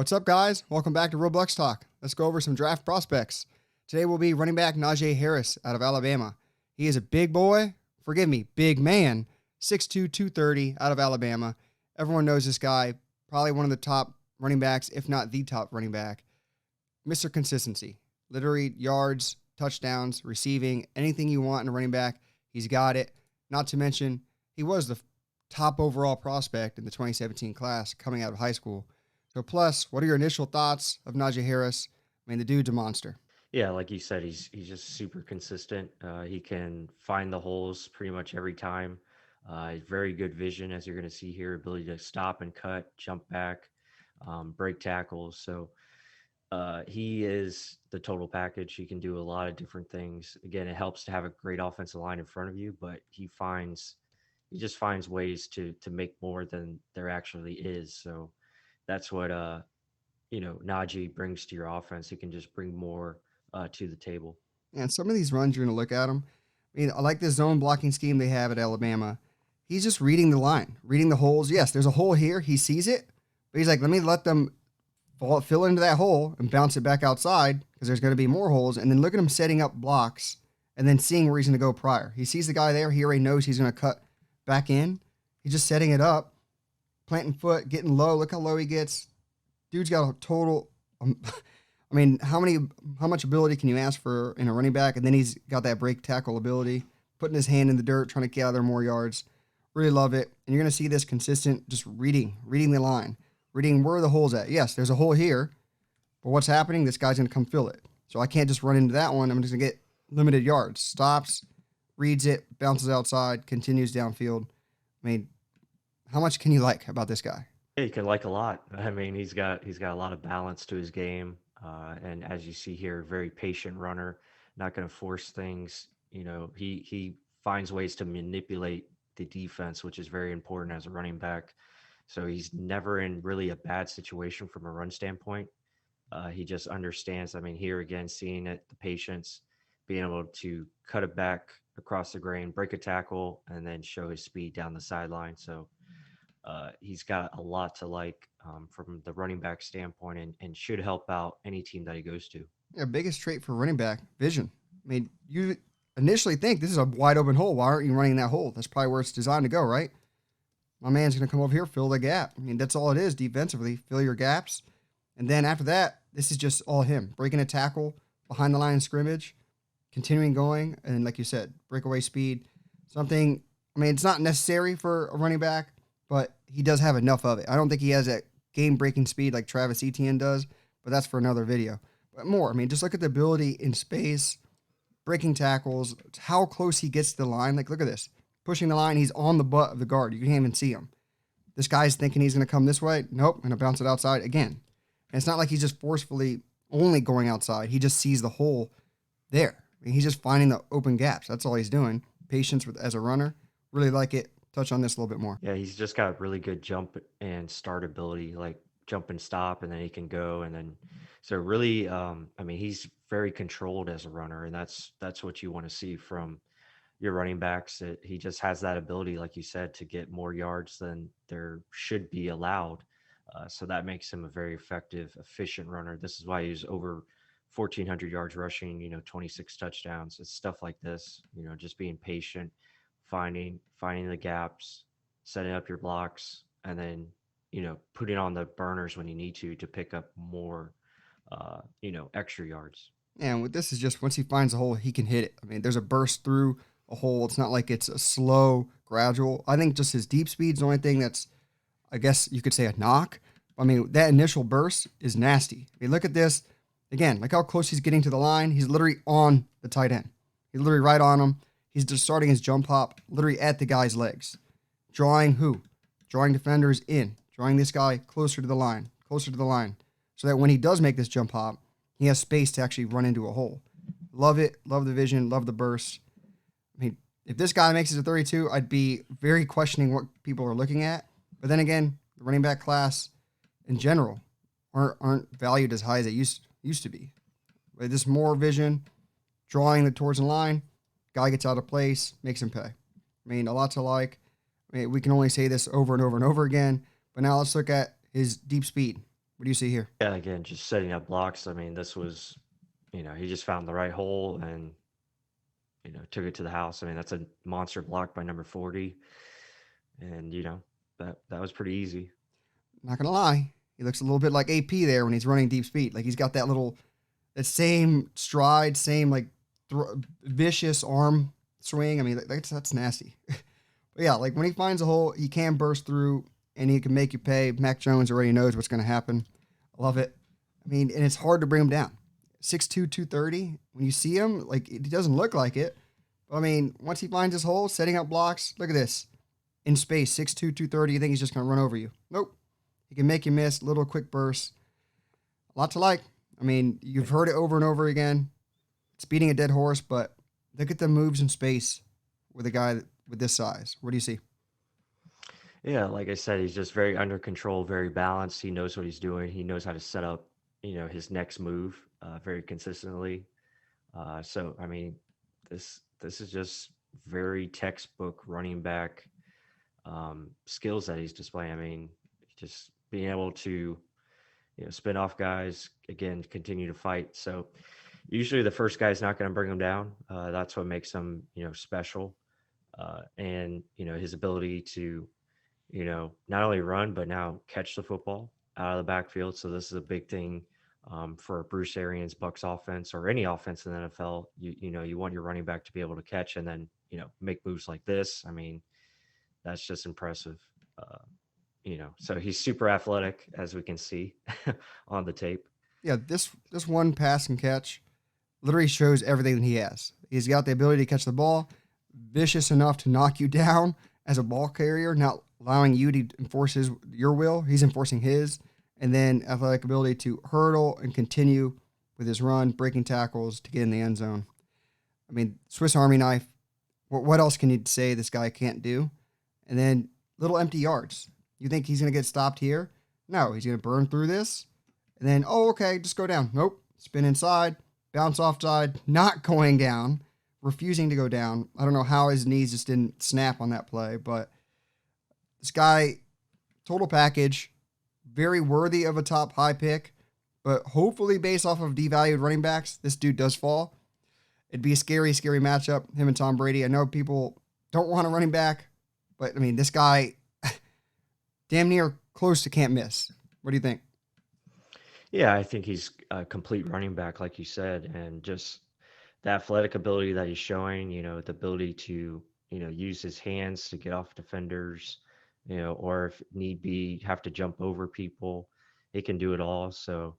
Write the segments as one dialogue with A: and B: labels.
A: What's up, guys? Welcome back to Real Bucs Talk. Let's go over some draft prospects. Today will be running back Najee Harris out of Alabama. He is a big boy, big man, 6'2", 230 out of Alabama. Everyone knows this guy, probably one of the top running backs, if not the top running back. Mr. Consistency. Literally yards, touchdowns, receiving, anything you want in a running back, he's got it. Not to mention, he was the top overall prospect in the 2017 class coming out of high school. So plus, what are your initial thoughts of Najee Harris? I mean, the dude's a monster.
B: Yeah, like you said, he's just super consistent. He can find the holes pretty much every time. Very good vision, as you're going to see here, ability to stop and cut, jump back, break tackles. So he is the total package. He can do a lot of different things. Again, it helps to have a great offensive line in front of you, but he just finds ways to make more than there actually is. So that's what Najee brings to your offense. He can just bring more to the table.
A: And some of these runs, you're going to look at them. I mean, I like this zone blocking scheme they have at Alabama. He's just reading the line, reading the holes. Yes, there's a hole here. He sees it, but he's like, let me let them fill into that hole and bounce it back outside because there's going to be more holes. And then look at him setting up blocks and then seeing where he's going to go prior. He sees the guy there. He already knows he's going to cut back in. He's just setting it up, planting foot, getting low. Look how low he gets. Dude's got a total. I mean, how much ability can you ask for in a running back? And then he's got that break tackle ability, putting his hand in the dirt, trying to gather more yards. Really love it. And you're going to see this consistent, just reading the line, reading where are the holes at. Yes, there's a hole here, but what's happening? This guy's going to come fill it. So I can't just run into that one. I'm just going to get limited yards. Stops, reads it, bounces outside, continues downfield. I mean, how much can you like about this guy?
B: Yeah, you can like a lot. I mean, he's got a lot of balance to his game, and as you see here, very patient runner. Not going to force things. He finds ways to manipulate the defense, which is very important as a running back. So he's never in really a bad situation from a run standpoint. He just understands. I mean, here again, seeing it, the patience, being able to cut it back across the grain, break a tackle, and then show his speed down the sideline. So he's got a lot to like from the running back standpoint and should help out any team that he goes to.
A: Yeah, biggest trait for running back, vision. I mean, you initially think this is a wide open hole. Why aren't you running that hole? That's probably where it's designed to go, right? My man's going to come over here, fill the gap. I mean, that's all it is defensively. Fill your gaps. And then after that, this is just all him. Breaking a tackle behind the line of scrimmage, continuing going, and like you said, breakaway speed. Something, I mean, it's not necessary for a running back, but he does have enough of it. I don't think he has that game-breaking speed like Travis Etienne does, but that's for another video. But more, I mean, just look at the ability in space, breaking tackles, how close he gets to the line. Like, look at this. Pushing the line, he's on the butt of the guard. You can't even see him. This guy's thinking he's going to come this way. Nope, going to bounce it outside again. And it's not like he's just forcefully only going outside. He just sees the hole there. I mean, he's just finding the open gaps. That's all he's doing. Patience as a runner. Really like it. Touch on this a little bit more.
B: Yeah, he's just got really good jump and start ability, like jump and stop, and then he can go. And then, so really, I mean, he's very controlled as a runner, and that's what you want to see from your running backs. That he just has that ability, like you said, to get more yards than there should be allowed. So that makes him a very effective, efficient runner. This is why he's over 1,400 yards rushing, 26 touchdowns. It's stuff like this, just being patient, finding the gaps, setting up your blocks, and then, putting on the burners when you need to pick up more, extra yards.
A: And with this is just once he finds a hole, he can hit it. I mean, there's a burst through a hole. It's not like it's a slow, gradual. I think just his deep speed's the only thing that's, I guess you could say, a knock. I mean, that initial burst is nasty. I mean, look at this. Again, look how close he's getting to the line. He's literally on the tight end. He's literally right on him. He's just starting his jump hop literally at the guy's legs. Drawing who? Drawing defenders in. Drawing this guy closer to the line. So that when he does make this jump hop, he has space to actually run into a hole. Love it. Love the vision. Love the burst. I mean, if this guy makes it to 32, I'd be very questioning what people are looking at. But then again, the running back class in general aren't valued as high as it used to be. But this more vision, drawing towards the line, guy gets out of place, makes him pay. I mean, a lot to like. I mean, we can only say this over and over and over again. But now let's look at his deep speed. What do you see here?
B: Yeah, again, just setting up blocks. I mean, this was, he just found the right hole and, took it to the house. I mean, that's a monster block by number 40. And, that was pretty easy.
A: Not gonna lie, he looks a little bit like AP there when he's running deep speed. Like he's got that same stride, same like vicious arm swing. I mean, that's nasty. But yeah, like when he finds a hole, he can burst through and he can make you pay. Mac Jones already knows what's going to happen. I love it. I mean, and it's hard to bring him down. 6'2", 230. When you see him, like it doesn't look like it. But I mean, once he finds his hole, setting up blocks, look at this. In space, 6'2", 230. You think he's just going to run over you. Nope. He can make you miss, little quick bursts. A lot to like. I mean, you've heard it over and over again. It's beating a dead horse, but look at the moves in space with a guy with this size. What do you see?
B: Yeah, like I said, he's just very under control, very balanced. He knows what he's doing. He knows how to set up, his next move very consistently. So I mean, this is just very textbook running back skills that he's displaying. I mean, just being able to spin off guys again, continue to fight. So usually the first guy's not going to bring him down. That's what makes him special, and his ability to not only run but now catch the football out of the backfield. So this is a big thing for Bruce Arians' Bucs offense or any offense in the NFL. You want your running back to be able to catch and then make moves like this. I mean, that's just impressive. So he's super athletic, as we can see on the tape.
A: Yeah, this one pass and catch literally shows everything that he has. He's got the ability to catch the ball, vicious enough to knock you down as a ball carrier, not allowing you to enforce your will. He's enforcing his. And then athletic ability to hurdle and continue with his run, breaking tackles to get in the end zone. I mean, Swiss Army knife. What else can you say this guy can't do? And then little empty yards. You think he's going to get stopped here? No, he's going to burn through this. And then, okay, just go down. Nope. Spin inside, bounce offside, not going down, refusing to go down. I don't know how his knees just didn't snap on that play, but this guy, total package, very worthy of a top high pick, but hopefully based off of devalued running backs, this dude does fall. It'd be a scary, scary matchup, him and Tom Brady. I know people don't want a running back, but I mean, this guy, damn near close to can't miss. What do you think?
B: Yeah, I think he's a complete running back, like you said, and just the athletic ability that he's showing, the ability to, use his hands to get off defenders, or if need be, have to jump over people. He can do it all. So,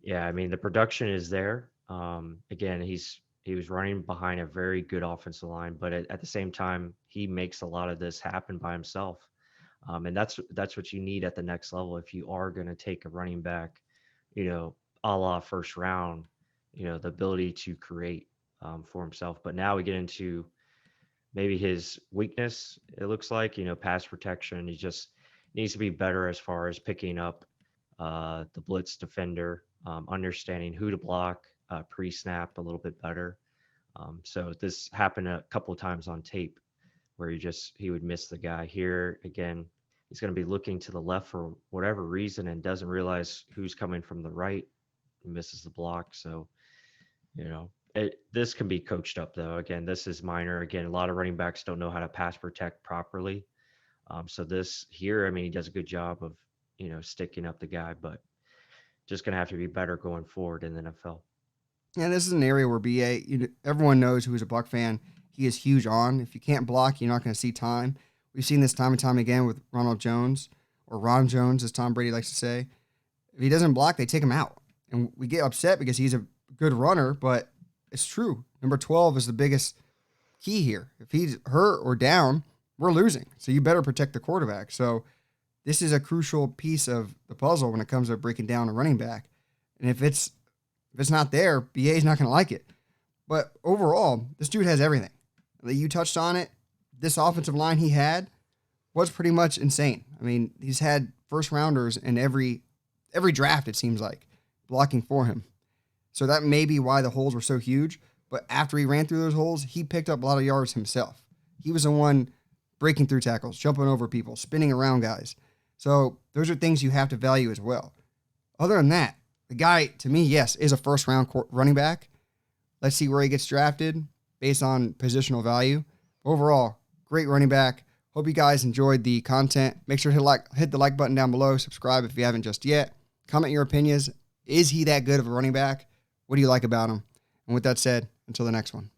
B: yeah, I mean, the production is there. Again, he was running behind a very good offensive line, but at the same time, he makes a lot of this happen by himself. And that's what you need at the next level if you are going to take a running back, a la first round, the ability to create for himself. But now we get into maybe his weakness. It looks like pass protection. He just needs to be better as far as picking up the blitz defender, understanding who to block pre-snap a little bit better. So this happened a couple of times on tape where he would miss the guy. Here again, he's going to be looking to the left for whatever reason and doesn't realize who's coming from the right. He misses the block. So this can be coached up though. Again, this is minor. Again, a lot of running backs don't know how to pass protect properly. So this here, I mean, he does a good job of sticking up the guy, but just going to have to be better going forward in the NFL.
A: Yeah, this is an area where everyone knows who is a Buck fan. He is huge on. If you can't block, you're not going to see time. We've seen this time and time again with Ronald Jones, or Ron Jones, as Tom Brady likes to say. If he doesn't block, they take him out. And we get upset because he's a good runner, but it's true. Number 12 is the biggest key here. If he's hurt or down, we're losing. So you better protect the quarterback. So this is a crucial piece of the puzzle when it comes to breaking down a running back. And if it's not there, BA is not going to like it. But overall, this dude has everything. You touched on it. This offensive line he had was pretty much insane. I mean, he's had first rounders in every draft, it seems like, blocking for him. So that may be why the holes were so huge. But after he ran through those holes, he picked up a lot of yards himself. He was the one breaking through tackles, jumping over people, spinning around guys. So those are things you have to value as well. other than that, the guy, to me, yes, is a first-round running back. Let's see where he gets drafted based on positional value. Overall, great running back. Hope you guys enjoyed the content. Make sure to hit the like button down below. Subscribe if you haven't just yet. Comment your opinions. Is he that good of a running back? What do you like about him? And with that said, until the next one.